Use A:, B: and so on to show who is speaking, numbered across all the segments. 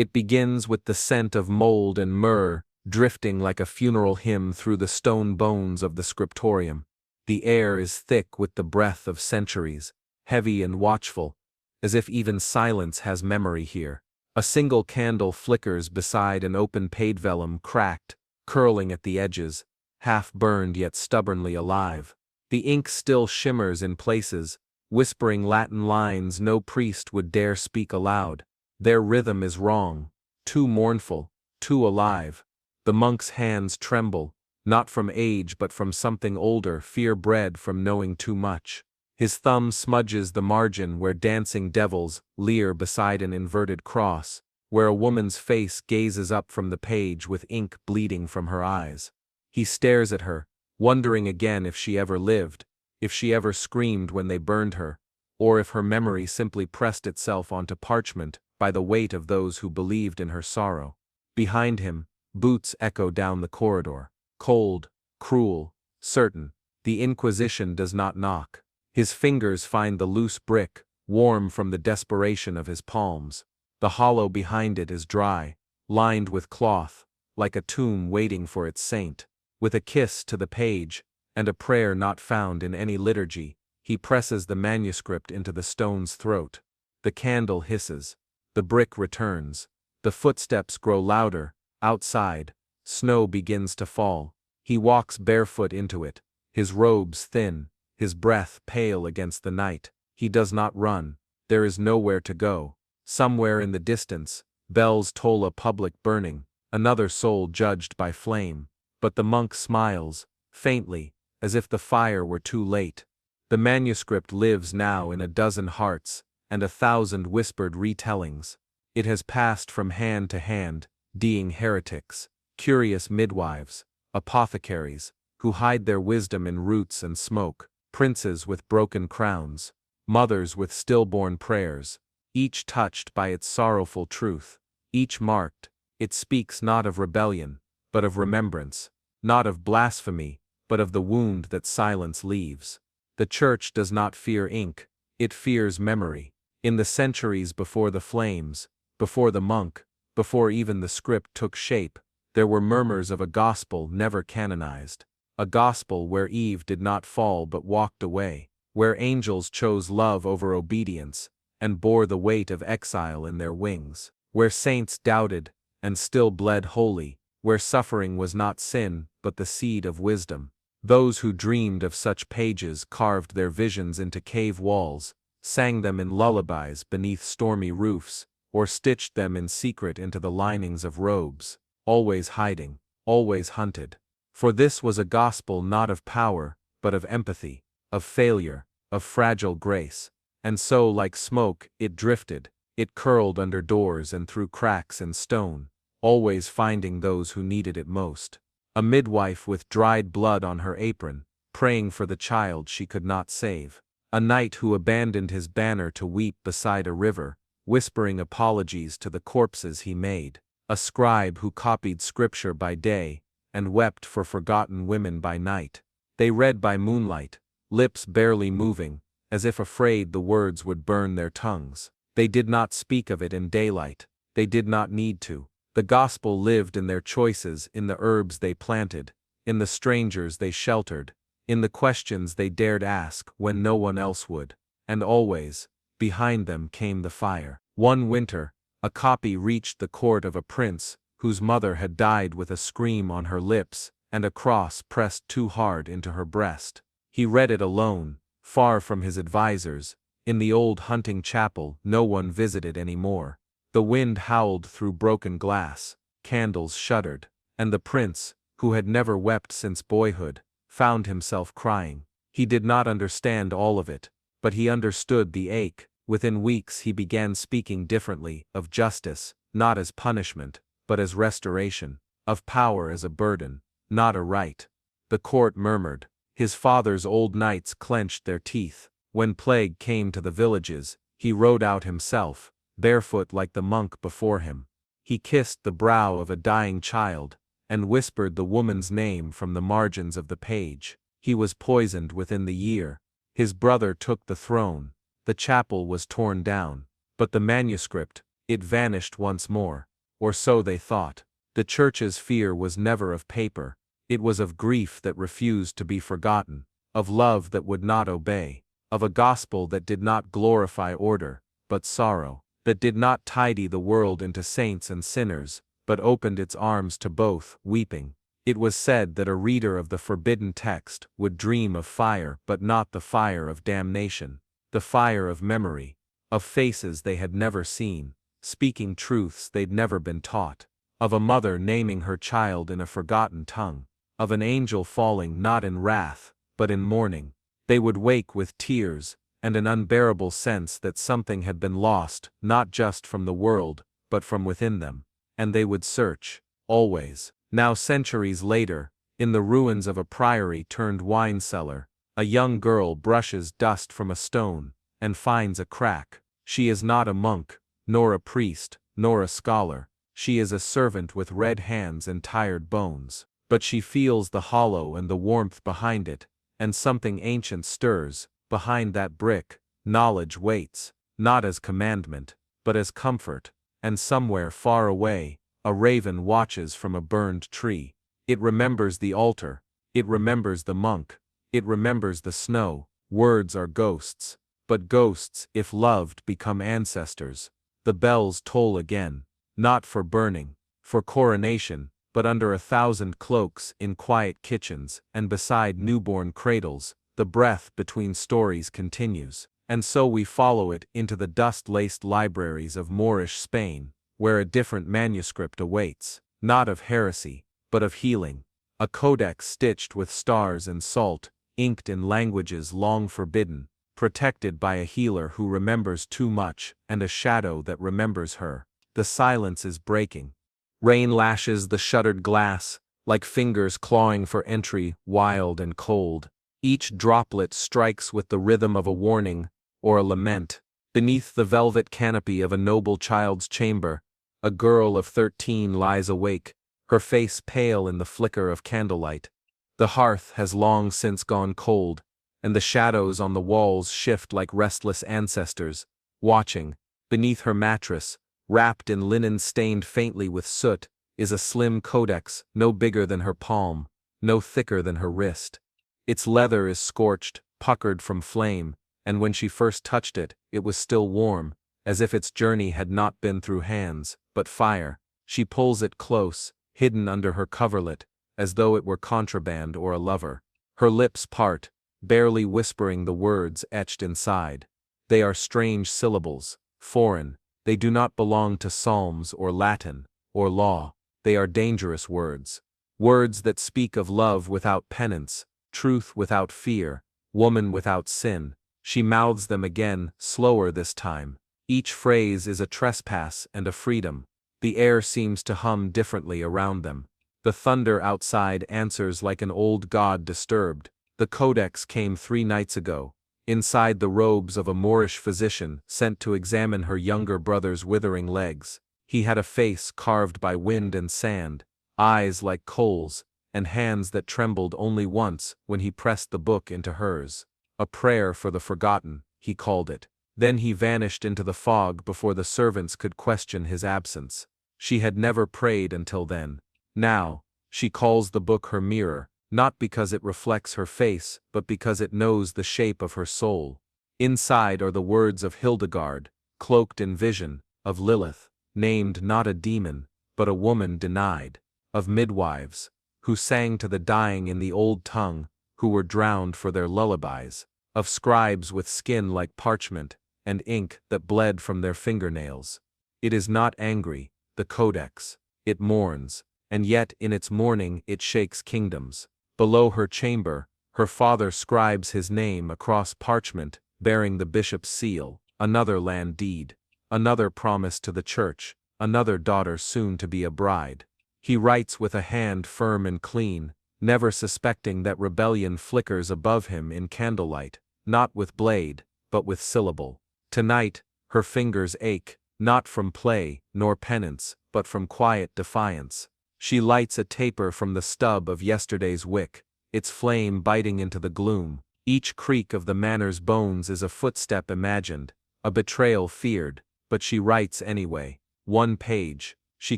A: It begins with the scent of mold and myrrh, drifting like a funeral hymn through the stone bones of the scriptorium. The air is thick with the breath of centuries, heavy and watchful, as if even silence has memory here. A single candle flickers beside an open page vellum, cracked, curling at the edges, half burned yet stubbornly alive. The ink still shimmers in places, whispering Latin lines no priest would dare speak aloud. Their rhythm is wrong, too mournful, too alive. The monk's hands tremble, not from age but from something older, fear bred from knowing too much. His thumb smudges the margin where dancing devils leer beside an inverted cross, where a woman's face gazes up from the page with ink bleeding from her eyes. He stares at her, wondering again if she ever lived, if she ever screamed when they burned her, or if her memory simply pressed itself onto parchment by the weight of those who believed in her sorrow. Behind him, boots echo down the corridor, cold, cruel, certain. The Inquisition does not knock. His fingers find the loose brick, warm from the desperation of his palms. The hollow behind it is dry, lined with cloth, like a tomb waiting for its saint. With a kiss to the page, and a prayer not found in any liturgy, he presses the manuscript into the stone's throat. The candle hisses. The brick returns. The footsteps grow louder. Outside, snow begins to fall. He walks barefoot into it, his robes thin, his breath pale against the night. He does not run. There is nowhere to go. Somewhere in the distance, bells toll a public burning, another soul judged by flame. But the monk smiles, faintly, as if the fire were too late. The manuscript lives now in a dozen hearts, and 1,000 whispered retellings. It has passed from hand to hand, deeing heretics, curious midwives, apothecaries, who hide their wisdom in roots and smoke, princes with broken crowns, mothers with stillborn prayers, each touched by its sorrowful truth, each marked. It speaks not of rebellion, but of remembrance, not of blasphemy, but of the wound that silence leaves. The Church does not fear ink, it fears memory. In the centuries before the flames, before the monk, before even the script took shape, there were murmurs of a gospel never canonized, a gospel where Eve did not fall but walked away, where angels chose love over obedience, and bore the weight of exile in their wings, where saints doubted, and still bled holy, where suffering was not sin, but the seed of wisdom. Those who dreamed of such pages carved their visions into cave walls, sang them in lullabies beneath stormy roofs, or stitched them in secret into the linings of robes, always hiding, always hunted. For this was a gospel not of power, but of empathy, of failure, of fragile grace. And so, like smoke, it drifted, it curled under doors and through cracks in stone, always finding those who needed it most. A midwife with dried blood on her apron, praying for the child she could not save. A knight who abandoned his banner to weep beside a river, whispering apologies to the corpses he made. A scribe who copied scripture by day, and wept for forgotten women by night. They read by moonlight, lips barely moving, as if afraid the words would burn their tongues. They did not speak of it in daylight. They did not need to. The gospel lived in their choices, in the herbs they planted, in the strangers they sheltered, in the questions they dared ask when no one else would. And always, behind them came the fire. One winter, a copy reached the court of a prince whose mother had died with a scream on her lips and a cross pressed too hard into her breast. He read it alone, far from his advisers. In the old hunting chapel no one visited anymore. The wind howled through broken glass, candles shuddered, and the prince, who had never wept since boyhood, found himself crying. He did not understand all of it, but he understood the ache. Within weeks he began speaking differently, of justice, not as punishment, but as restoration, of power as a burden, not a right. The court murmured. His father's old knights clenched their teeth. When plague came to the villages, he rode out himself, barefoot like the monk before him. He kissed the brow of a dying child, and whispered the woman's name from the margins of the page. He was poisoned within the year. His brother took the throne. The chapel was torn down. But the manuscript, it vanished once more. or so they thought. The church's fear was never of paper, it was of grief that refused to be forgotten, of love that would not obey, of a gospel that did not glorify order, but sorrow, that did not tidy the world into saints and sinners, but opened its arms to both, weeping. It was said that a reader of the forbidden text would dream of fire, but not the fire of damnation, the fire of memory, of faces they had never seen, speaking truths they'd never been taught, of a mother naming her child in a forgotten tongue, of an angel falling not in wrath, but in mourning. They would wake with tears, and an unbearable sense that something had been lost, not just from the world, but from within them. And they would search, always. Now centuries later, in the ruins of a priory turned wine cellar, a young girl brushes dust from a stone, and finds a crack. She is not a monk, nor a priest, nor a scholar. She is a servant with red hands and tired bones. But she feels the hollow and the warmth behind it, and something ancient stirs. Behind that brick, knowledge waits, not as commandment, but as comfort, and somewhere far away, a raven watches from a burned tree. It remembers the altar, it remembers the monk, it remembers the snow. Words are ghosts, but ghosts, if loved, become ancestors. The bells toll again, not for burning, for coronation, but under 1,000 cloaks in quiet kitchens and beside newborn cradles. The breath between stories continues, and so we follow it into the dust-laced libraries of Moorish Spain, where a different manuscript awaits, not of heresy, but of healing, a codex stitched with stars and salt, inked in languages long forbidden, protected by a healer who remembers too much and a shadow that remembers her. The silence is breaking. Rain lashes the shuttered glass, like fingers clawing for entry, wild and cold. Each droplet strikes with the rhythm of a warning, or a lament. Beneath the velvet canopy of a noble child's chamber, a girl of 13 lies awake, her face pale in the flicker of candlelight. The hearth has long since gone cold, and the shadows on the walls shift like restless ancestors, watching. Beneath her mattress, wrapped in linen stained faintly with soot, is a slim codex, no bigger than her palm, no thicker than her wrist. Its leather is scorched, puckered from flame, and when she first touched it, it was still warm, as if its journey had not been through hands, but fire. She pulls it close, hidden under her coverlet, as though it were contraband or a lover. Her lips part, barely whispering the words etched inside. They are strange syllables, foreign. They do not belong to Psalms or Latin, or law. They are dangerous words. Words that speak of love without penance, truth without fear, woman without sin. She mouths them again, slower this time. Each phrase is a trespass and a freedom. The air seems to hum differently around them. The thunder outside answers like an old god disturbed. The codex came 3 nights ago, inside the robes of a Moorish physician sent to examine her younger brother's withering legs. He had a face carved by wind and sand, eyes like coals, and hands that trembled only once when he pressed the book into hers. A prayer for the forgotten, he called it. Then he vanished into the fog before the servants could question his absence. She had never prayed until then. Now, she calls the book her mirror, not because it reflects her face, but because it knows the shape of her soul. Inside are the words of Hildegard, cloaked in vision, of Lilith, named not a demon, but a woman denied, of midwives, who sang to the dying in the old tongue, who were drowned for their lullabies, of scribes with skin like parchment, and ink that bled from their fingernails. It is not angry, the codex. It mourns, and yet in its mourning it shakes kingdoms. Below her chamber, her father scribes his name across parchment, bearing the bishop's seal, another land deed, another promise to the church, another daughter soon to be a bride. He writes with a hand firm and clean, never suspecting that rebellion flickers above him in candlelight, not with blade, but with syllable. Tonight, her fingers ache, not from play, nor penance, but from quiet defiance. She lights a taper from the stub of yesterday's wick, its flame biting into the gloom. Each creak of the manor's bones is a footstep imagined, a betrayal feared, but she writes anyway. 1 page. She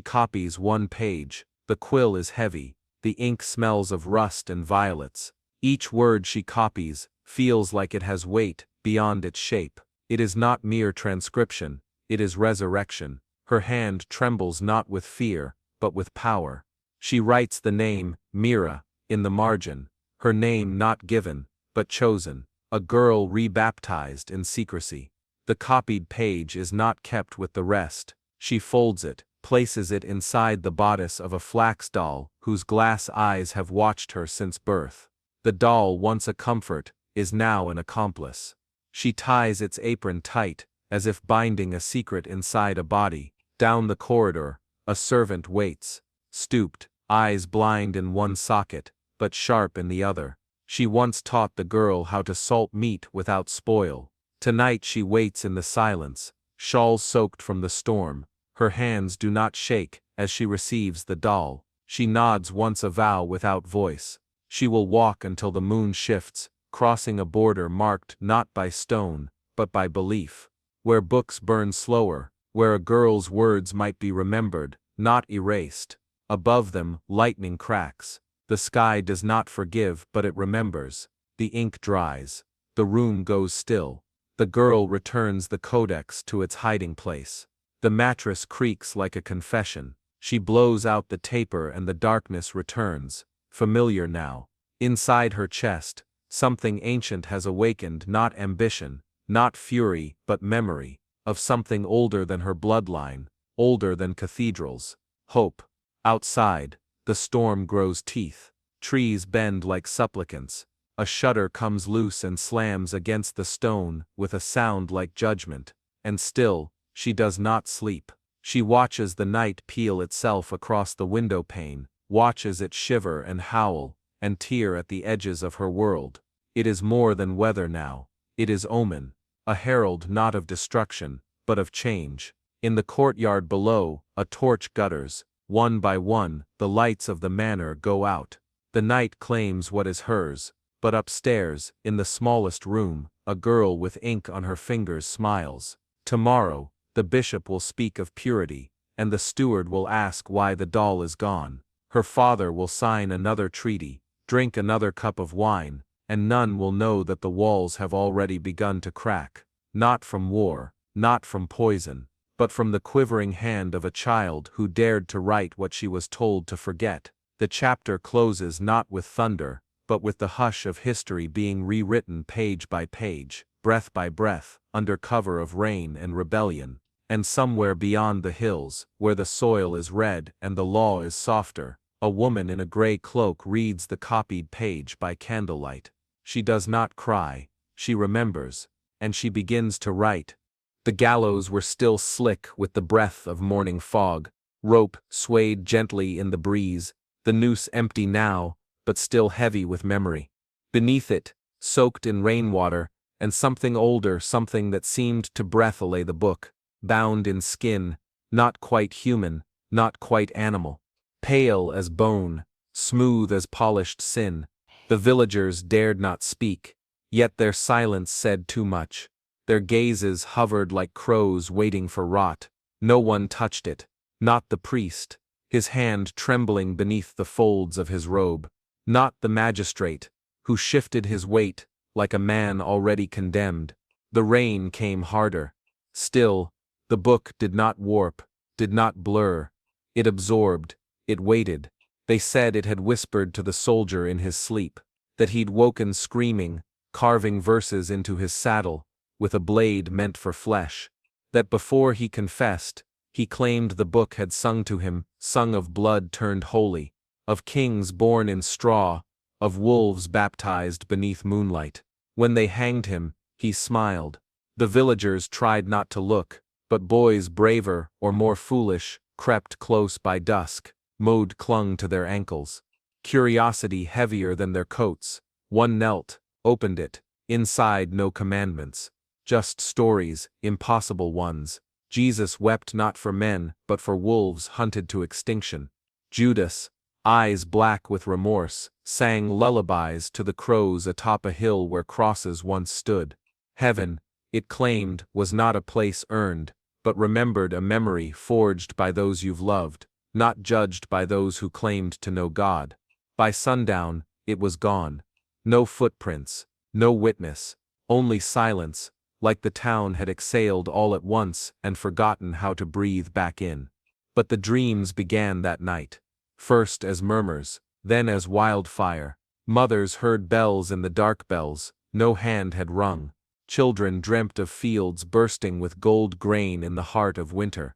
A: copies one page. The quill is heavy. The ink smells of rust and violets. Each word she copies feels like it has weight beyond its shape. It is not mere transcription, it is resurrection. Her hand trembles not with fear, but with power. She writes the name, Mira, in the margin. Her name not given, but chosen. A girl rebaptized in secrecy. The copied page is not kept with the rest. She folds it, places it inside the bodice of a flax doll whose glass eyes have watched her since birth. The doll, once a comfort, is now an accomplice. She ties its apron tight, as if binding a secret inside a body. Down the corridor, a servant waits, stooped, eyes blind in one socket, but sharp in the other. She once taught the girl how to salt meat without spoil. Tonight she waits in the silence, shawl soaked from the storm. Her hands do not shake as she receives the doll. She nods once a vow without voice. She will walk until the moon shifts, crossing a border marked not by stone, but by belief. Where books burn slower, where a girl's words might be remembered, not erased. Above them, lightning cracks. The sky does not forgive, but it remembers. The ink dries. The room goes still. The girl returns the codex to its hiding place. The mattress creaks like a confession. She blows out the taper and the darkness returns, familiar now. Inside her chest, something ancient has awakened, not ambition, not fury, but memory, of something older than her bloodline, older than cathedrals. Hope. Outside, the storm grows teeth. Trees bend like supplicants. A shutter comes loose and slams against the stone with a sound like judgment. And still, she does not sleep. She watches the night peel itself across the window pane, watches it shiver and howl, and tear at the edges of her world. It is more than weather now. It is omen. A herald not of destruction, but of change. In the courtyard below, a torch gutters. One by one, the lights of the manor go out. The night claims what is hers. But upstairs, in the smallest room, a girl with ink on her fingers smiles. Tomorrow, the bishop will speak of purity, and the steward will ask why the doll is gone. Her father will sign another treaty, drink another cup of wine, and none will know that the walls have already begun to crack. Not from war, not from poison, but from the quivering hand of a child who dared to write what she was told to forget. The chapter closes not with thunder, but with the hush of history being rewritten page by page, breath by breath, under cover of rain and rebellion. And somewhere beyond the hills, where the soil is red and the law is softer, a woman in a gray cloak reads the copied page by candlelight. She does not cry, she remembers, and she begins to write. The gallows were still slick with the breath of morning fog. Rope swayed gently in the breeze, the noose empty now, but still heavy with memory. Beneath it, soaked in rainwater, and something older, something that seemed to breath lay the book, bound in skin, not quite human, not quite animal. Pale as bone, smooth as polished sin. The villagers dared not speak, yet their silence said too much. Their gazes hovered like crows waiting for rot. No one touched it, not the priest, his hand trembling beneath the folds of his robe. Not the magistrate, who shifted his weight, like a man already condemned. The rain came harder. Still, the book did not warp, did not blur. It absorbed, it waited. They said it had whispered to the soldier in his sleep, that he'd woken screaming, carving verses into his saddle, with a blade meant for flesh. That before he confessed, he claimed the book had sung to him, sung of blood turned holy, of kings born in straw, of wolves baptized beneath moonlight. When they hanged him, he smiled. The villagers tried not to look, but boys braver or more foolish crept close by dusk. Mode clung to their ankles. Curiosity heavier than their coats. One knelt, opened it. Inside no commandments. Just stories, impossible ones. Jesus wept not for men, but for wolves hunted to extinction. Judas, eyes black with remorse, sang lullabies to the crows atop a hill where crosses once stood. Heaven, it claimed, was not a place earned, but remembered a memory forged by those you've loved, not judged by those who claimed to know God. By sundown, it was gone. No footprints, no witness, only silence, like the town had exhaled all at once and forgotten how to breathe back in. But the dreams began that night. First as murmurs, then as wildfire. Mothers heard bells in the dark, bells no hand had rung. Children dreamt of fields bursting with gold grain in the heart of winter.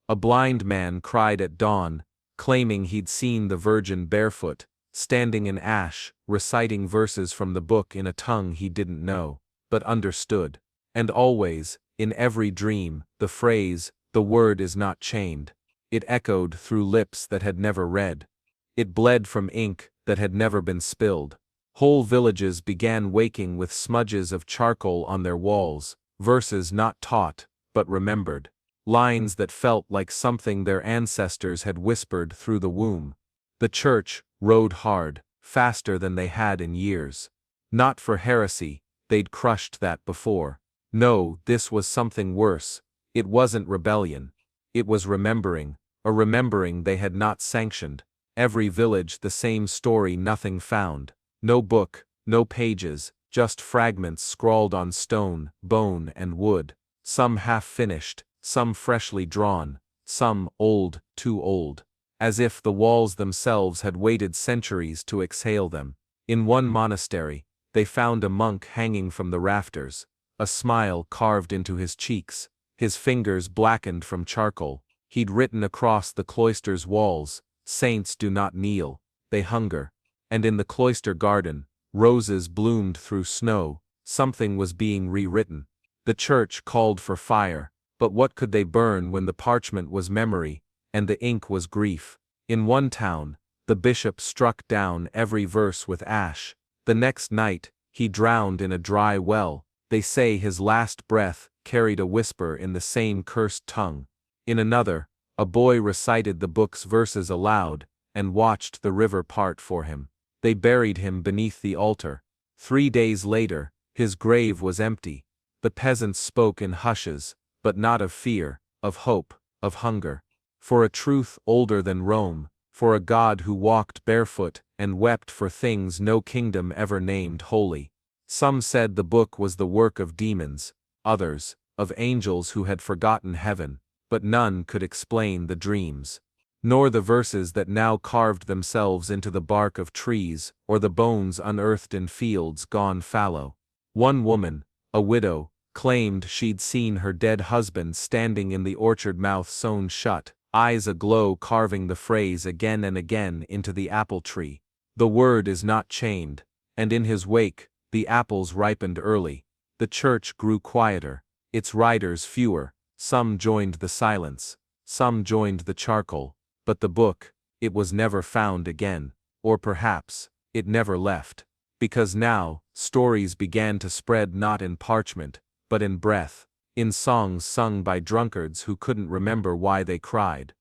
A: A blind man cried at dawn, claiming he'd seen the Virgin barefoot, standing in ash, reciting verses from the book in a tongue he didn't know, but understood. And always, in every dream, the phrase, "The word is not chained." It echoed through lips that had never read. It bled from ink that had never been spilled. Whole villages began waking with smudges of charcoal on their walls, verses not taught, but remembered. Lines that felt like something their ancestors had whispered through the womb. The church rode hard, faster than they had in years. Not for heresy, they'd crushed that before. No, this was something worse. It wasn't rebellion. It was remembering, a remembering they had not sanctioned. Every village the same story, nothing found. No book, no pages, just fragments scrawled on stone, bone and wood. Some half-finished, some freshly drawn, some old, too old. As if the walls themselves had waited centuries to exhale them. In one monastery, they found a monk hanging from the rafters, a smile carved into his cheeks, his fingers blackened from charcoal. He'd written across the cloister's walls, "Saints do not kneel, they hunger." And in the cloister garden, roses bloomed through snow. Something was being rewritten. The church called for fire, but what could they burn when the parchment was memory, and the ink was grief? In one town, the bishop struck down every verse with ash. The next night, he drowned in a dry well. They say his last breath carried a whisper in the same cursed tongue. In another, a boy recited the book's verses aloud, and watched the river part for him. They buried him beneath the altar. 3 days later, his grave was empty. The peasants spoke in hushes, but not of fear, of hope, of hunger. For a truth older than Rome, for a God who walked barefoot and wept for things no kingdom ever named holy. Some said the book was the work of demons, others, of angels who had forgotten heaven, but none could explain the dreams. Nor the verses that now carved themselves into the bark of trees, or the bones unearthed in fields gone fallow. One woman, a widow, claimed she'd seen her dead husband standing in the orchard, mouth sewn shut, eyes aglow, carving the phrase again and again into the apple tree. "The word is not chained," and in his wake, the apples ripened early. The church grew quieter, its riders fewer, some joined the silence, some joined the charcoal. But the book, it was never found again, or perhaps, it never left. Because now, stories began to spread not in parchment, but in breath, in songs sung by drunkards who couldn't remember why they cried,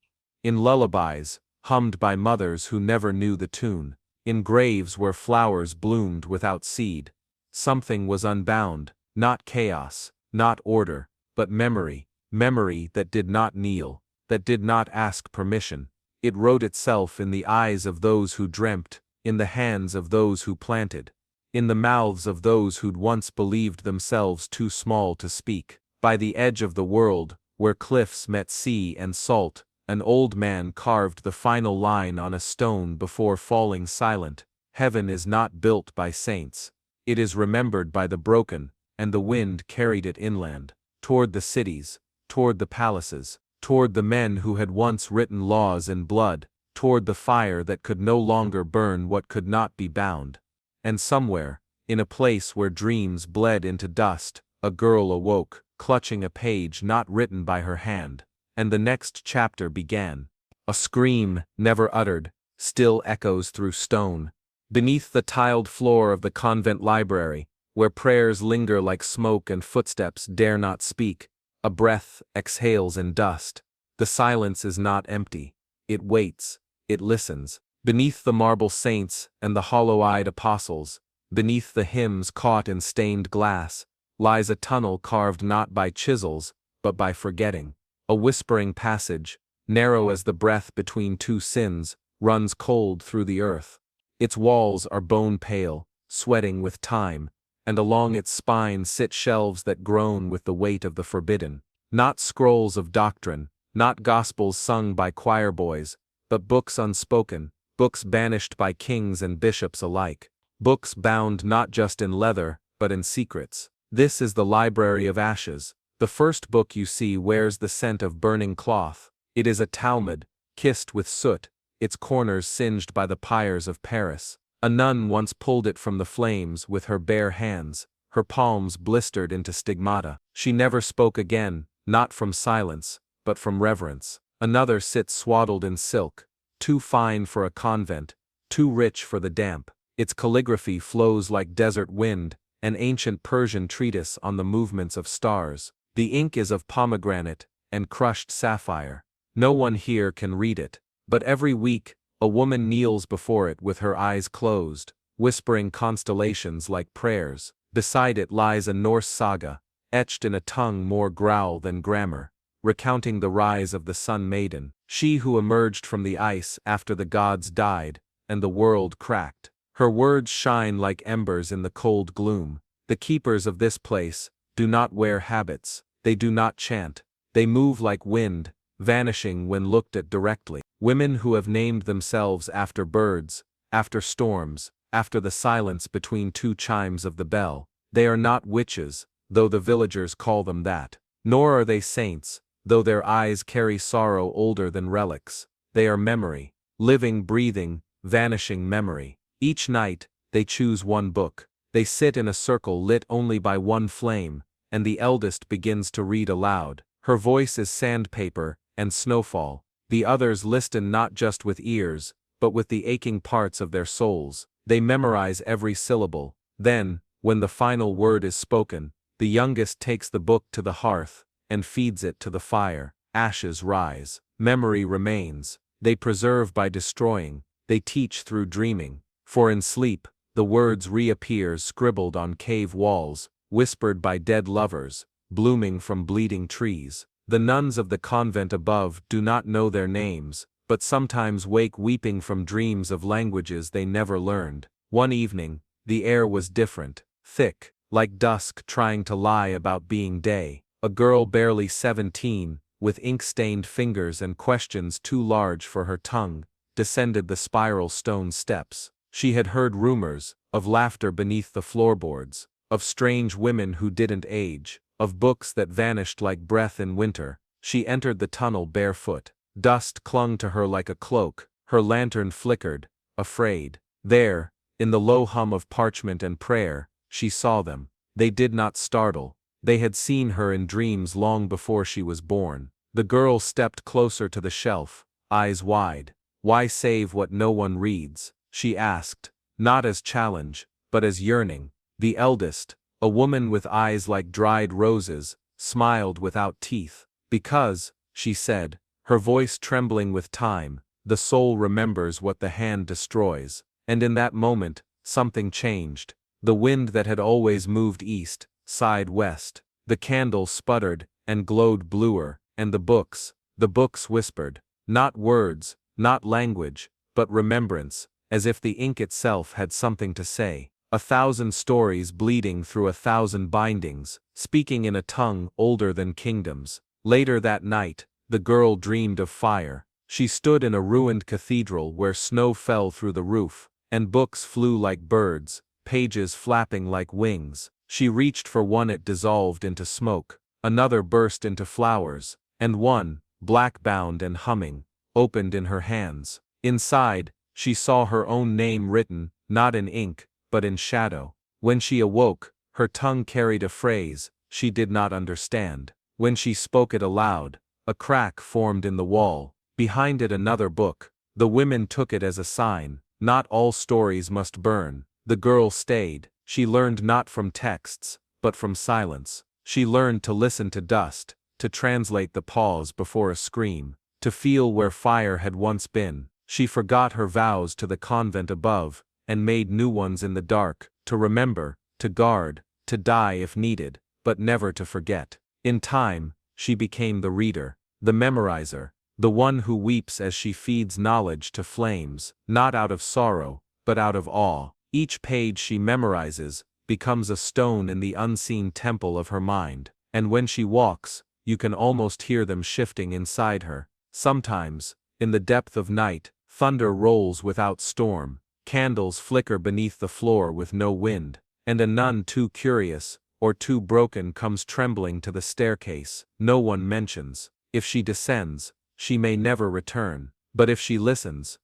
A: in lullabies, hummed by mothers who never knew the tune, in graves where flowers bloomed without seed. Something was unbound, not chaos, not order, but memory, memory that did not kneel, that did not ask permission. It wrote itself in the eyes of those who dreamt, in the hands of those who planted, in the mouths of those who'd once believed themselves too small to speak. By the edge of the world, where cliffs met sea and salt, an old man carved the final line on a stone before falling silent. Heaven is not built by saints. It is remembered by the broken, and the wind carried it inland, toward the cities, toward the palaces, toward the men who had once written laws in blood, toward the fire that could no longer burn what could not be bound. And somewhere, in a place where dreams bled into dust, a girl awoke, clutching a page not written by her hand, and the next chapter began. A scream, never uttered, still echoes through stone. Beneath the tiled floor of the convent library, where prayers linger like smoke and footsteps dare not speak, a breath exhales in dust. The silence is not empty. It waits, it listens. Beneath the marble saints and the hollow-eyed apostles, beneath the hymns caught in stained glass, lies a tunnel carved not by chisels, but by forgetting. a whispering passage, narrow as the breath between two sins, runs cold through the earth. Its walls are bone-pale, sweating with time, and along its spine sit shelves that groan with the weight of the forbidden. Not scrolls of doctrine, not gospels sung by choir boys, but books unspoken, books banished by kings and bishops alike, books bound not just in leather, but in secrets. This is the Library of Ashes. The first book you see wears the scent of burning cloth. It is a Talmud, kissed with soot, its corners singed by the pyres of Paris. A nun once pulled it from the flames with her bare hands, her palms blistered into stigmata. She never spoke again, not from silence, but from reverence. Another sits swaddled in silk, too fine for a convent, too rich for the damp. Its calligraphy flows like desert wind, an ancient Persian treatise on the movements of stars. The ink is of pomegranate and crushed sapphire. No one here can read it, but every week, a woman kneels before it with her eyes closed, whispering constellations like prayers. Beside it lies a Norse saga, etched in a tongue more growl than grammar, recounting the rise of the Sun Maiden, she who emerged from the ice after the gods died, and the world cracked. Her words shine like embers in the cold gloom. The keepers of this place do not wear habits, they do not chant, they move like wind, vanishing when looked at directly. Women who have named themselves after birds, after storms, after the silence between two chimes of the bell. They are not witches, though the villagers call them that. Nor are they saints, though their eyes carry sorrow older than relics. They are memory, living, breathing, vanishing memory. Each night, they choose one book. They sit in a circle lit only by one flame, and the eldest begins to read aloud. Her voice is sandpaper and snowfall. The others listen not just with ears, but with the aching parts of their souls. They memorize every syllable. Then, when the final word is spoken, the youngest takes the book to the hearth, and feeds it to the fire. Ashes rise. Memory remains. They preserve by destroying. They teach through dreaming. For in sleep, the words reappear scribbled on cave walls, whispered by dead lovers, blooming from bleeding trees. The nuns of the convent above do not know their names, but sometimes wake weeping from dreams of languages they never learned. One evening, the air was different, thick, like dusk trying to lie about being day. A girl barely 17, with ink-stained fingers and questions too large for her tongue, descended the spiral stone steps. She had heard rumors, of laughter beneath the floorboards, of strange women who didn't age, of books that vanished like breath in winter. She entered the tunnel barefoot. Dust clung to her like a cloak, her lantern flickered, afraid. There, in the low hum of parchment and prayer, she saw them. They did not startle. They had seen her in dreams long before she was born. The girl stepped closer to the shelf, eyes wide. Why save what no one reads? She asked, not as challenge, but as yearning. The eldest, a woman with eyes like dried roses, smiled without teeth. Because, she said, her voice trembling with time, the soul remembers what the hand destroys. And in that moment, something changed. The wind that had always moved east, sighed west. The candle sputtered, and glowed bluer, and the books whispered. Not words, not language, but remembrance, as if the ink itself had something to say. 1,000 stories bleeding through 1,000 bindings, speaking in a tongue older than kingdoms. Later that night, the girl dreamed of fire. She stood in a ruined cathedral where snow fell through the roof, and books flew like birds, pages flapping like wings. She reached for one, it dissolved into smoke. Another burst into flowers, and one, black-bound and humming, opened in her hands. Inside, she saw her own name written, not in ink, but in shadow. When she awoke, her tongue carried a phrase she did not understand. When she spoke it aloud, a crack formed in the wall. Behind it another book. The women took it as a sign. Not all stories must burn. The girl stayed. She learned not from texts, but from silence. She learned to listen to dust, to translate the pause before a scream, to feel where fire had once been. She forgot her vows to the convent above, and made new ones in the dark, to remember, to guard, to die if needed, but never to forget. In time, she became the reader, the memorizer, the one who weeps as she feeds knowledge to flames, not out of sorrow, but out of awe. Each page she memorizes becomes a stone in the unseen temple of her mind, and when she walks, you can almost hear them shifting inside her. Sometimes, in the depth of night, thunder rolls without storm, candles flicker beneath the floor with no wind, and a nun too curious, or too broken comes trembling to the staircase. No one mentions. If she descends, she may never return, but if she listens,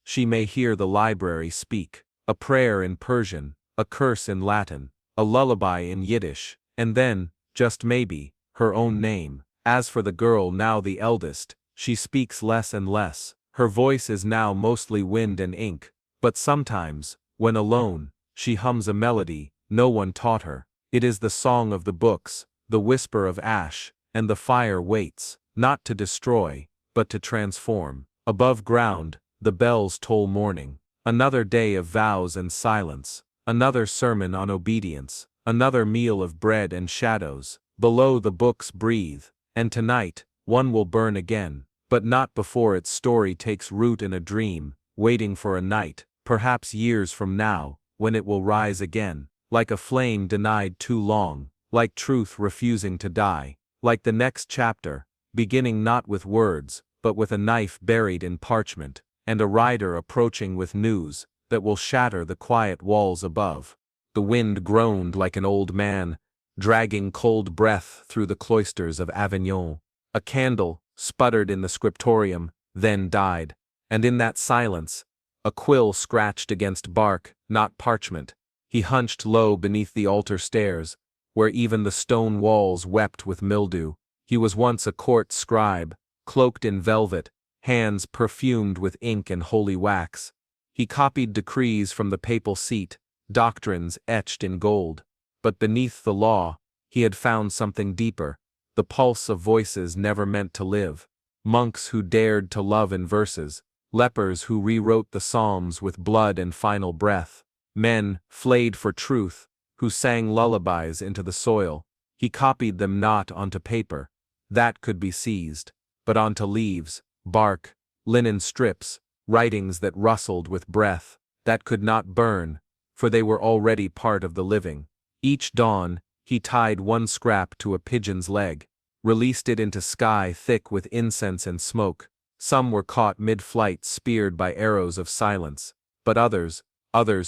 A: she may hear the library speak. A prayer in Persian, a curse in Latin, a lullaby in Yiddish, and then, just maybe, her own name. As for the girl, now the eldest, she speaks less and less. Her voice is now mostly wind and ink, but sometimes, when alone, she hums a melody no one taught her. It is the song of the books, the whisper of ash, and the fire waits, not to destroy, but to transform. Above ground, the bells toll morning. Another day of vows and silence, another sermon on obedience, another meal of bread and shadows. Below, the books breathe, and tonight, one will burn again, but not before its story takes root in a dream, waiting for a night, perhaps years from now, when it will rise again, like a flame denied too long, like truth refusing to die, like the next chapter, beginning not with words, but with a knife buried in parchment, and a rider approaching with news that will shatter the quiet walls above. The wind groaned like an old man, dragging cold breath through the cloisters of Avignon. A candle sputtered in the scriptorium, then died, and in that silence, a quill scratched against bark, not parchment. He hunched low beneath the altar stairs, where even the stone walls wept with mildew. He was once a court scribe, cloaked in velvet, hands perfumed with ink and holy wax. He copied decrees from the papal seat, doctrines etched in gold. But beneath the law, he had found something deeper, the pulse of voices never meant to live. Monks who dared to love in verses, lepers who rewrote the Psalms with blood and final breath, men, flayed for truth, who sang lullabies into the soil. He copied them not onto paper, that could be seized, but onto leaves, bark, linen strips, writings that rustled with breath, that could not burn, for they were already part of the living. Each dawn, he tied one scrap to a pigeon's leg, released it into sky thick with incense and smoke. Some were caught mid-flight, speared by arrows of silence, but others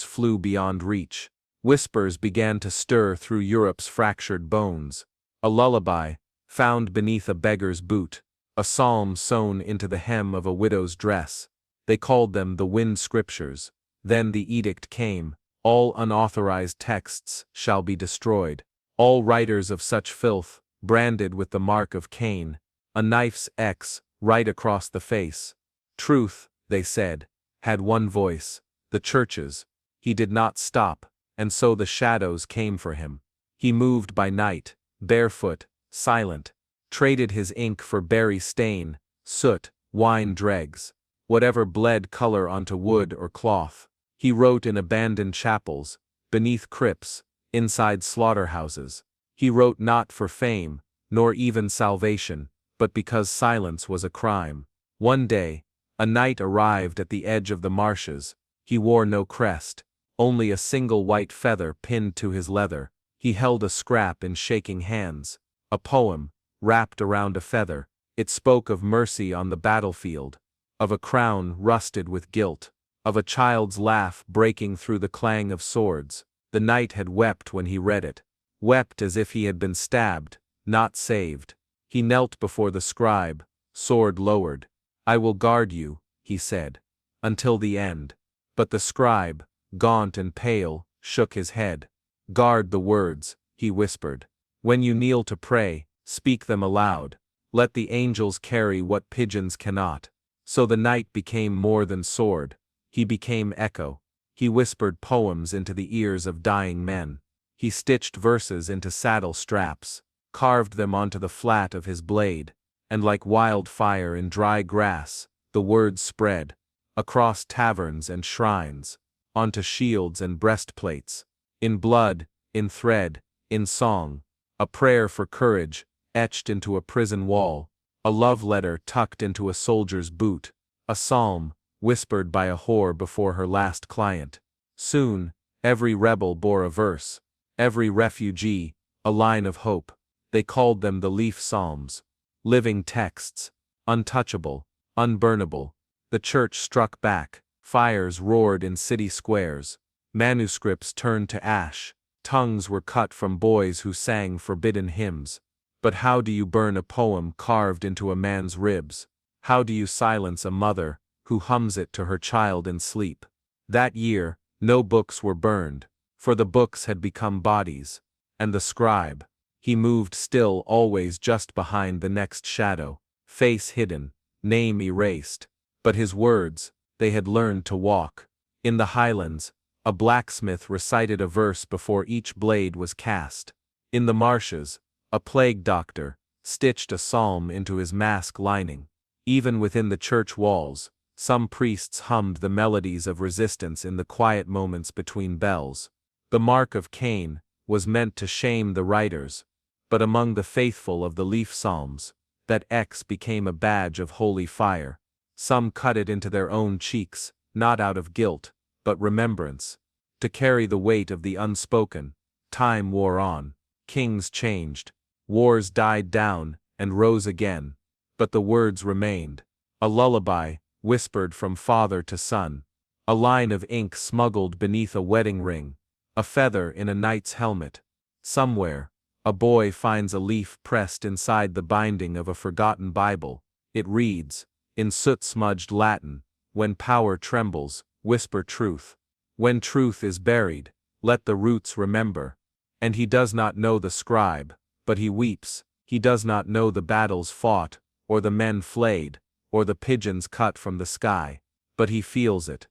A: flew beyond reach. Whispers began to stir through Europe's fractured bones. A lullaby, found beneath a beggar's boot, a psalm sewn into the hem of a widow's dress. They called them the Wind Scriptures. Then the edict came: all unauthorized texts shall be destroyed. All writers of such filth, branded with the mark of Cain, a knife's X right across the face. Truth, they said, had one voice, the church's. He did not stop, and so the shadows came for him. He moved by night, barefoot, silent, traded his ink for berry stain, soot, wine dregs, whatever bled color onto wood or cloth. He wrote in abandoned chapels, beneath crypts, inside slaughterhouses. He wrote not for fame, nor even salvation, but because silence was a crime. One day, a knight arrived at the edge of the marshes. He wore no crest, only a single white feather pinned to his leather. He held a scrap in shaking hands, a poem, wrapped around a feather. It spoke of mercy on the battlefield, of a crown rusted with guilt, of a child's laugh breaking through the clang of swords. The knight had wept when he read it, wept as if he had been stabbed, not saved. He knelt before the scribe, sword lowered. I will guard you, he said, until the end. But the scribe, gaunt and pale, shook his head. Guard the words, he whispered. When you kneel to pray, speak them aloud. Let the angels carry what pigeons cannot. So the knight became more than sword. He became echo. He whispered poems into the ears of dying men. He stitched verses into saddle straps, carved them onto the flat of his blade, and like wildfire in dry grass, the words spread, across taverns and shrines, onto shields and breastplates, in blood, in thread, in song, a prayer for courage, etched into a prison wall, a love letter tucked into a soldier's boot, a psalm, whispered by a whore before her last client. Soon, every rebel bore a verse, every refugee, a line of hope. They called them the Leaf Psalms. Living texts, untouchable, unburnable. The church struck back, fires roared in city squares, manuscripts turned to ash, tongues were cut from boys who sang forbidden hymns. But how do you burn a poem carved into a man's ribs? How do you silence a mother who hums it to her child in sleep? That year, no books were burned, for the books had become bodies. And the scribe, he moved still, always just behind the next shadow, face hidden, name erased. But his words, they had learned to walk. In the highlands, a blacksmith recited a verse before each blade was cast. In the marshes, a plague doctor stitched a psalm into his mask lining. Even within the church walls, some priests hummed the melodies of resistance in the quiet moments between bells. The mark of Cain was meant to shame the writers, but among the faithful of the Leaf Psalms, that X became a badge of holy fire. Some cut it into their own cheeks, not out of guilt, but remembrance. To carry the weight of the unspoken. Time wore on, kings changed, wars died down and rose again, but the words remained. A lullaby, whispered from father to son. A line of ink smuggled beneath a wedding ring. A feather in a knight's helmet. Somewhere, a boy finds a leaf pressed inside the binding of a forgotten Bible. It reads, in soot-smudged Latin, when power trembles, whisper truth. When truth is buried, let the roots remember. And he does not know the scribe, but he weeps. He does not know the battles fought, or the men flayed, or the pigeons cut from the sky, but he feels it.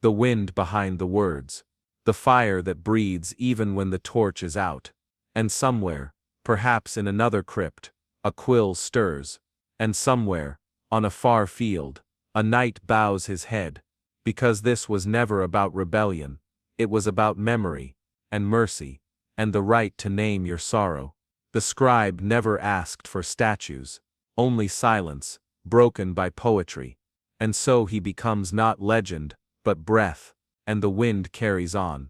A: The wind behind the words. The fire that breathes even when the torch is out. And somewhere, perhaps in another crypt, a quill stirs. And somewhere, on a far field, a knight bows his head. Because this was never about rebellion. It was about memory, and mercy, and the right to name your sorrow. The scribe never asked for statues, only silence, broken by poetry. And so he becomes not legend, but breath, and the wind carries on.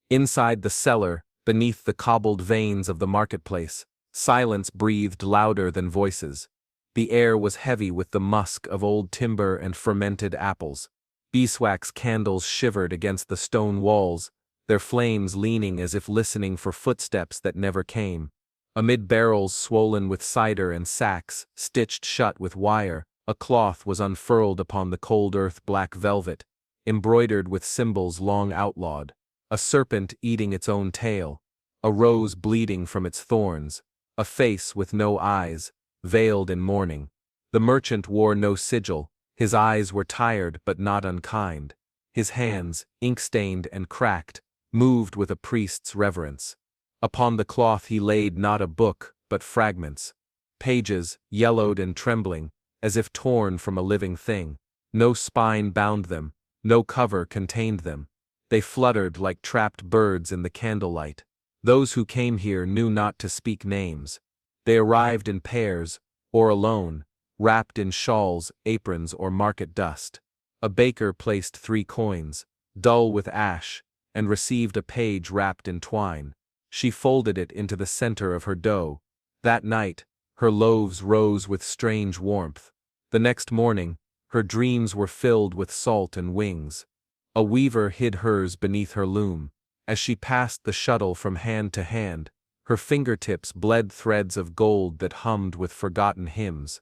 A: Inside the cellar, beneath the cobbled veins of the marketplace, silence breathed louder than voices. The air was heavy with the musk of old timber and fermented apples. Beeswax candles shivered against the stone walls, their flames leaning as if listening for footsteps that never came. Amid barrels swollen with cider and sacks, stitched shut with wire, a cloth was unfurled upon the cold earth black velvet, embroidered with symbols long outlawed. A serpent eating its own tail, a rose bleeding from its thorns, a face with no eyes, veiled in mourning. The merchant wore no sigil, his eyes were tired but not unkind. His hands, ink-stained and cracked, moved with a priest's reverence. Upon the cloth he laid not a book, but fragments. Pages, yellowed and trembling, as if torn from a living thing. No spine bound them, no cover contained them. They fluttered like trapped birds in the candlelight. Those who came here knew not to speak names. They arrived in pairs, or alone, wrapped in shawls, aprons, or market dust. A baker placed 3 coins, dull with ash, and received a page wrapped in twine. She folded it into the center of her dough. That night, her loaves rose with strange warmth. The next morning, her dreams were filled with salt and wings. A weaver hid hers beneath her loom. As she passed the shuttle from hand to hand, her fingertips bled threads of gold that hummed with forgotten hymns.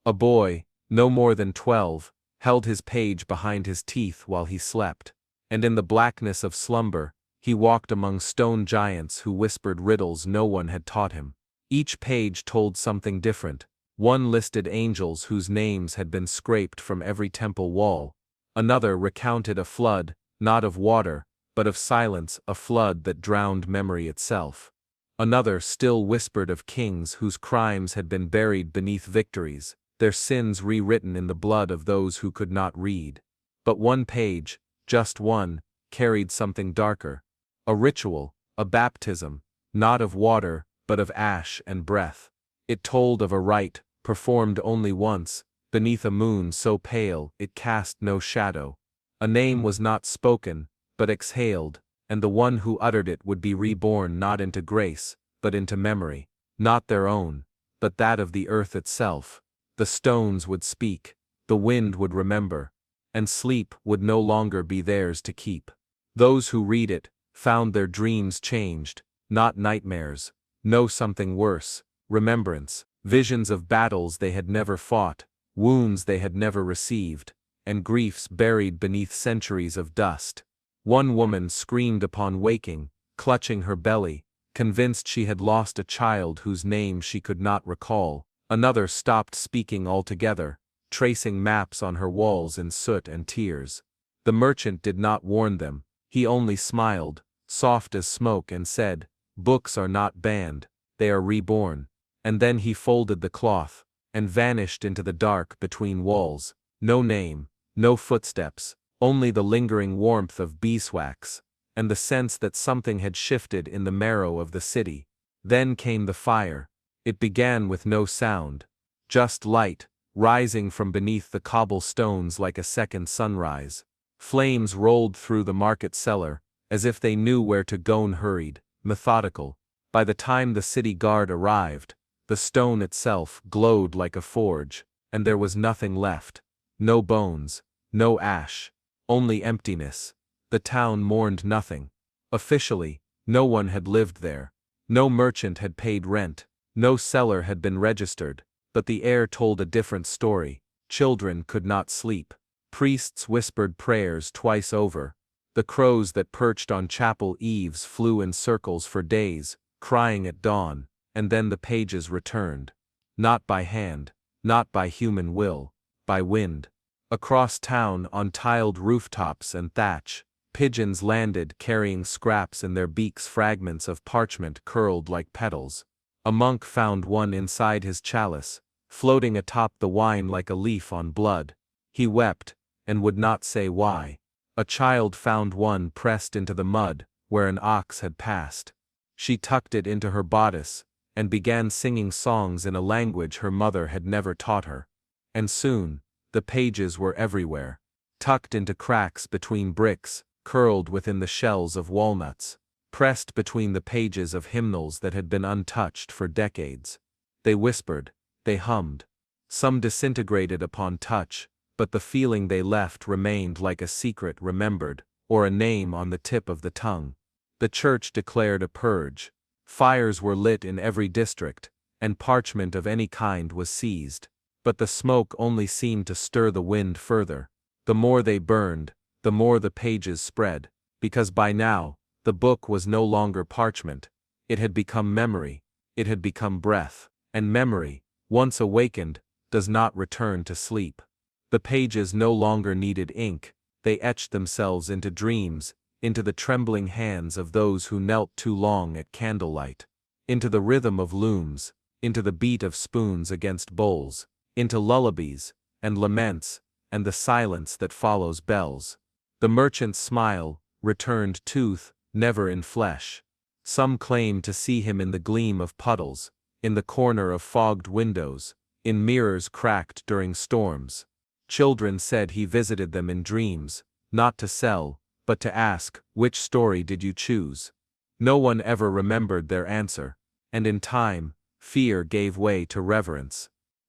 A: A boy, no more than 12, held his page behind his teeth while he slept, and in the blackness of slumber, he walked among stone giants who whispered riddles no one had taught him. Each page told something different. One listed angels whose names had been scraped from every temple wall. Another recounted a flood, not of water, but of silence, a flood that drowned memory itself. Another still whispered of kings whose crimes had been buried beneath victories, their sins rewritten in the blood of those who could not read. But one page, just one, carried something darker. A ritual, a baptism, not of water, but of ash and breath. It told of a rite, performed only once, beneath a moon so pale it cast no shadow. A name was not spoken, but exhaled, and the one who uttered it would be reborn not into grace, but into memory, not their own, but that of the earth itself. The stones would speak, the wind would remember, and sleep would no longer be theirs to keep. Those who read it found their dreams changed, not nightmares, no something worse, remembrance, visions of battles they had never fought, wounds they had never received, and griefs buried beneath centuries of dust. One woman screamed upon waking, clutching her belly, convinced she had lost a child whose name she could not recall. Another stopped speaking altogether, tracing maps on her walls in soot and tears. The merchant did not warn them, he only smiled, soft as smoke, and said, "Books are not banned, they are reborn." And then he folded the cloth, and vanished into the dark between walls. No name, no footsteps, only the lingering warmth of beeswax, and the sense that something had shifted in the marrow of the city. Then came the fire. It began with no sound, just light, rising from beneath the cobblestones like a second sunrise. Flames rolled through the market cellar, as if they knew where to go, hurried, methodical. By the time the city guard arrived, the stone itself glowed like a forge, and there was nothing left. No bones, no ash, only emptiness. The town mourned nothing. Officially, no one had lived there. No merchant had paid rent. No cellar had been registered, but the air told a different story. Children could not sleep. Priests whispered prayers twice over. The crows that perched on chapel eaves flew in circles for days, crying at dawn, and then the pages returned. Not by hand, not by human will, by wind. Across town, on tiled rooftops and thatch, pigeons landed carrying scraps in their beaks, fragments of parchment curled like petals. A monk found one inside his chalice, floating atop the wine like a leaf on blood. He wept, and would not say why. A child found one pressed into the mud, where an ox had passed. She tucked it into her bodice, and began singing songs in a language her mother had never taught her. And soon, the pages were everywhere, tucked into cracks between bricks, curled within the shells of walnuts, pressed between the pages of hymnals that had been untouched for decades. They whispered, they hummed. Some disintegrated upon touch, but the feeling they left remained like a secret remembered, or a name on the tip of the tongue. The church declared a purge. Fires were lit in every district, and parchment of any kind was seized. But the smoke only seemed to stir the wind further. The more they burned, the more the pages spread, because by now, the book was no longer parchment. It had become memory, it had become breath, and memory, once awakened, does not return to sleep. The pages no longer needed ink, they etched themselves into dreams, into the trembling hands of those who knelt too long at candlelight, into the rhythm of looms, into the beat of spoons against bowls, into lullabies, and laments, and the silence that follows bells. The merchant's smile returned tooth, never in flesh. Some claimed to see him in the gleam of puddles, in the corner of fogged windows, in mirrors cracked during storms. Children said he visited them in dreams, not to sell, but to ask, "Which story did you choose?" No one ever remembered their answer, and in time, fear gave way to reverence.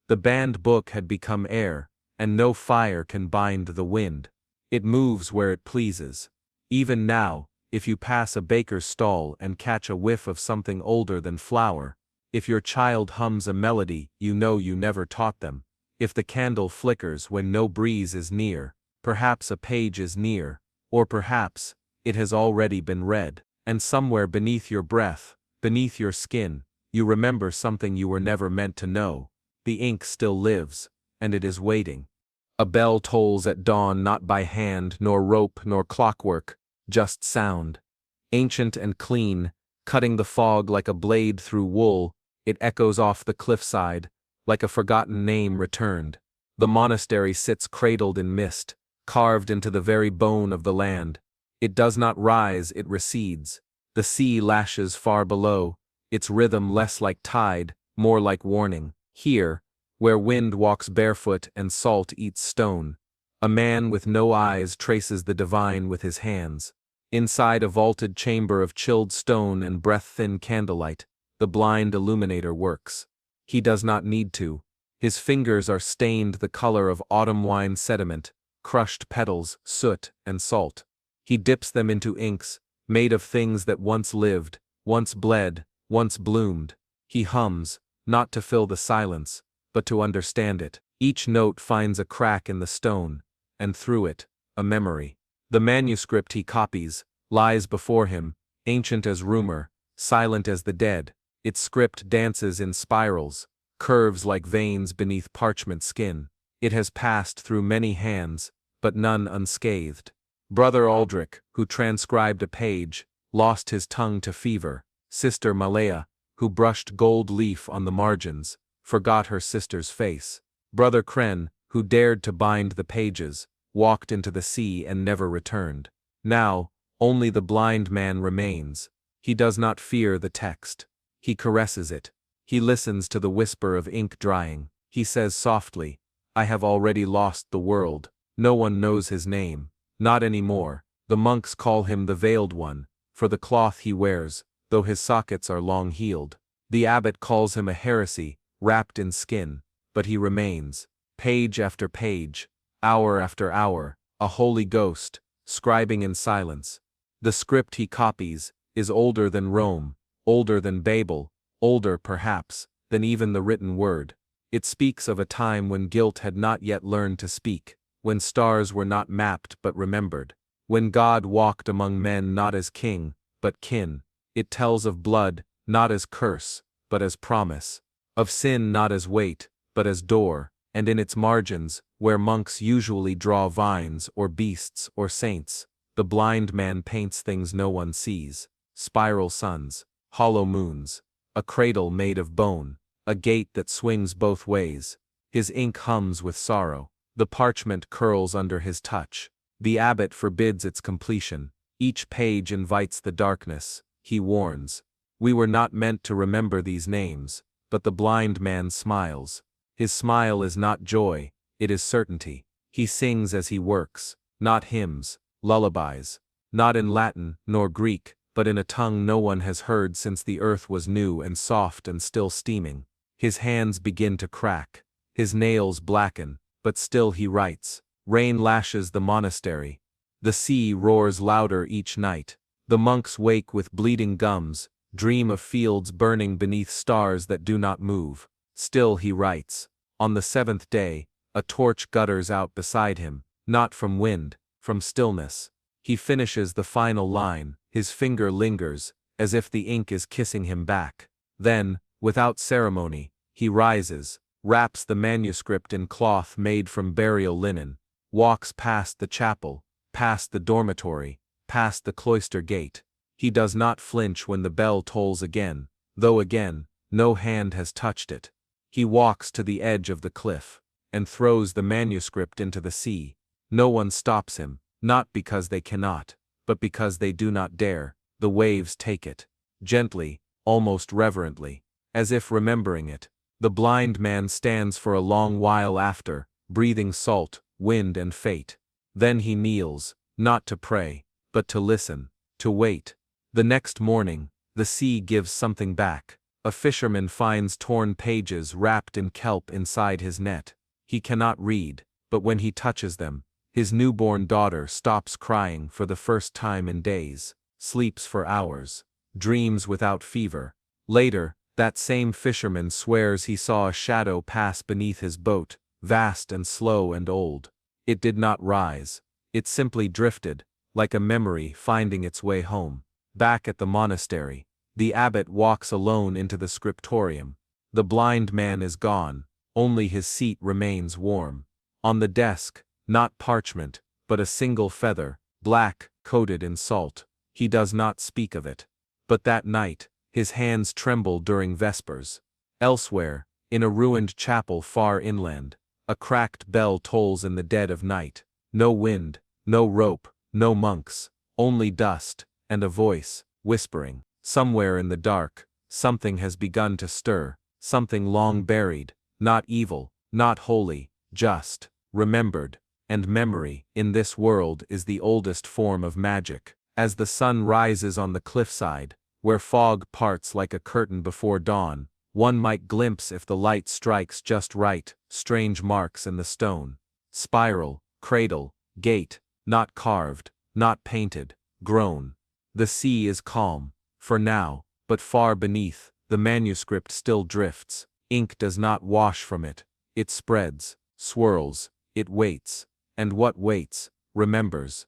A: The banned book had become air, and no fire can bind the wind. It moves where it pleases. Even now, if you pass a baker's stall and catch a whiff of something older than flour, if your child hums a melody you know you never taught them, if the candle flickers when no breeze is near, perhaps a page is near, or perhaps it has already been read, and somewhere beneath your breath, beneath your skin, you remember something you were never meant to know. The ink still lives, and it is waiting. A bell tolls at dawn, not by hand, nor rope, nor clockwork, just sound. Ancient and clean, cutting the fog like a blade through wool, it echoes off the cliffside, like a forgotten name returned. The monastery sits cradled in mist, carved into the very bone of the land. It does not rise, it recedes. The sea lashes far below, its rhythm less like tide, more like warning. Here, where wind walks barefoot and salt eats stone, a man with no eyes traces the divine with his hands. Inside a vaulted chamber of chilled stone and breath-thin candlelight, the blind illuminator works. He does not need to. His fingers are stained the color of autumn wine sediment, crushed petals, soot, and salt. He dips them into inks, made of things that once lived, once bled, once bloomed. He hums, not to fill the silence, but to understand it. Each note finds a crack in the stone, and through it, a memory. The manuscript he copies lies before him, ancient as rumor, silent as the dead. Its script dances in spirals, curves like veins beneath parchment skin. It has passed through many hands, but none unscathed. Brother Aldrich, who transcribed a page, lost his tongue to fever. Sister Malaya, who brushed gold leaf on the margins, forgot her sister's face. Brother Kren, who dared to bind the pages, walked into the sea and never returned. Now, only the blind man remains. He does not fear the text. He caresses it. He listens to the whisper of ink drying. He says softly, "I have already lost the world." No one knows his name. Not anymore. The monks call him the Veiled One, for the cloth he wears, though his sockets are long healed. The abbot calls him a heresy, wrapped in skin, but he remains. Page after page, hour after hour, a holy ghost, scribing in silence. The script he copies is older than Rome, older than Babel, older, perhaps, than even the written word. It speaks of a time when guilt had not yet learned to speak, when stars were not mapped but remembered, when God walked among men not as king, but kin. It tells of blood, not as curse, but as promise, of sin not as weight, but as door, and in its margins, where monks usually draw vines or beasts or saints, the blind man paints things no one sees: spiral suns, hollow moons, a cradle made of bone, a gate that swings both ways. His ink hums with sorrow. The parchment curls under his touch. The abbot forbids its completion. Each page invites the darkness. He warns. We were not meant to remember these names, but the blind man smiles. His smile is not joy, it is certainty. He sings as he works, not hymns, lullabies, not in Latin nor Greek, but in a tongue no one has heard since the earth was new and soft and still steaming. His hands begin to crack. His nails blacken, but still he writes. Rain lashes the monastery. The sea roars louder each night. The monks wake with bleeding gums, dream of fields burning beneath stars that do not move. Still he writes. On the seventh day, a torch gutters out beside him, not from wind, from stillness. He finishes the final line, his finger lingers, as if the ink is kissing him back. Then, without ceremony, he rises, wraps the manuscript in cloth made from burial linen, walks past the chapel, past the dormitory, past the cloister gate. He does not flinch when the bell tolls again, though again, no hand has touched it. He walks to the edge of the cliff, and throws the manuscript into the sea. No one stops him, not because they cannot, but because they do not dare. The waves take it, gently, almost reverently, as if remembering it. The blind man stands for a long while after, breathing salt, wind and fate. Then he kneels, not to pray, but to listen, to wait. The next morning, the sea gives something back. A fisherman finds torn pages wrapped in kelp inside his net. He cannot read, but when he touches them, his newborn daughter stops crying for the first time in days, sleeps for hours, dreams without fever. Later, that same fisherman swears he saw a shadow pass beneath his boat, vast and slow and old. It did not rise. It simply drifted, like a memory finding its way home. Back at the monastery, the abbot walks alone into the scriptorium. The blind man is gone, only his seat remains warm. On the desk, not parchment, but a single feather, black, coated in salt. He does not speak of it. But that night, his hands tremble during vespers. Elsewhere, in a ruined chapel far inland, a cracked bell tolls in the dead of night. No wind, no rope, no monks, only dust, and a voice, whispering. Somewhere in the dark, something has begun to stir. something long buried, not evil, not holy, just, remembered, and memory, in this world, is the oldest form of magic. As the sun rises on the cliffside, where fog parts like a curtain before dawn, one might glimpse, if the light strikes just right, strange marks in the stone. Spiral, cradle, gate, not carved, not painted, grown. The sea is calm, for now, but far beneath, the manuscript still drifts. Ink does not wash from it. It spreads, swirls, it waits. And what waits, remembers.